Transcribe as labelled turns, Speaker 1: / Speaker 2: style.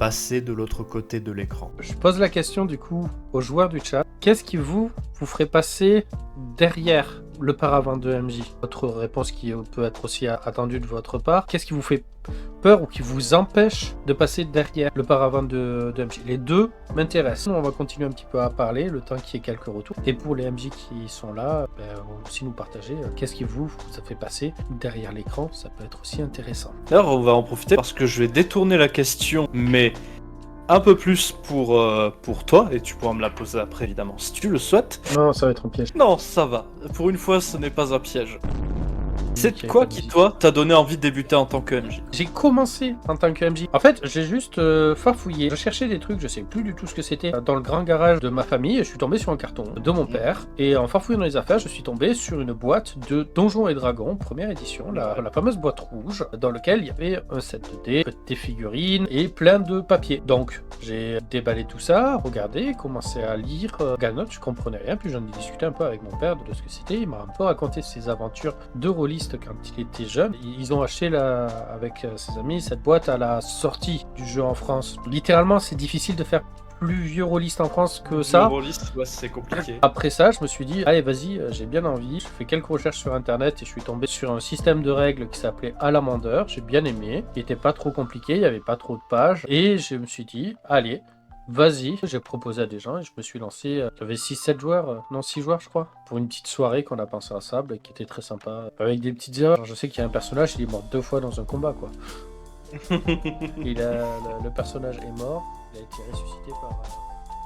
Speaker 1: passer de l'autre côté de l'écran.
Speaker 2: Je pose la question du coup aux joueurs du chat. Qu'est-ce qui vous ferait passer derrière le paravent de MJ? Votre réponse qui peut être aussi attendue de votre part. Qu'est-ce qui vous fait peur ou qui vous empêche de passer derrière le paravent de MJ? Les deux m'intéressent. On va continuer un petit peu à parler, le temps qu'il y ait quelques retours. Et pour les MJ qui sont là, aussi nous partager qu'est-ce qui vous a fait passer derrière l'écran. Ça peut être aussi intéressant.
Speaker 1: D'ailleurs, on va en profiter parce que je vais détourner la question, mais un peu plus pour toi, et tu pourras me la poser après, évidemment, si tu le souhaites.
Speaker 2: Non, ça va être un piège.
Speaker 1: Non, ça va. Pour une fois, ce n'est pas un piège. C'est
Speaker 2: Ok,
Speaker 1: quoi
Speaker 2: vas-y.
Speaker 1: qui, toi, t'a donné envie de débuter en tant que MJ?
Speaker 2: J'ai commencé en tant que MJ. En fait, j'ai juste farfouillé. Je cherchais des trucs, je sais plus du tout ce que c'était. Dans le grand garage de ma famille, je suis tombé sur un carton de mon père. Et en farfouillant dans les affaires, je suis tombé sur une boîte de Donjons et Dragons, première édition, la fameuse boîte rouge, dans laquelle il y avait un set de dés, des figurines et plein de papiers. Donc, j'ai déballé tout ça, regardé, commencé à lire Galnote, je comprenais rien, puis j'en ai discuté un peu avec mon père de ce que c'était. Il m'a un peu raconté ses aventures de rôliste quand il était jeune. Ils ont acheté avec ses amis cette boîte à la sortie du jeu en France. Littéralement, c'est difficile de faire plus vieux rôliste en France que ça.
Speaker 1: Le rôliste, ouais, c'est compliqué.
Speaker 2: Après ça, je me suis dit, allez, vas-y, j'ai bien envie. Je fais quelques recherches sur internet et je suis tombé sur un système de règles qui s'appelait Alamander. J'ai bien aimé. Il était pas trop compliqué, il y avait pas trop de pages. Et je me suis dit, allez, vas-y. J'ai proposé à des gens et je me suis lancé. J'avais 6-7 joueurs, non 6 joueurs, je crois, pour une petite soirée qu'on a pensé à Sable et qui était très sympa. Avec des petites erreurs. Genre, je sais qu'il y a un personnage, il est mort 2 fois dans un combat, quoi. Le personnage est mort, il a été ressuscité par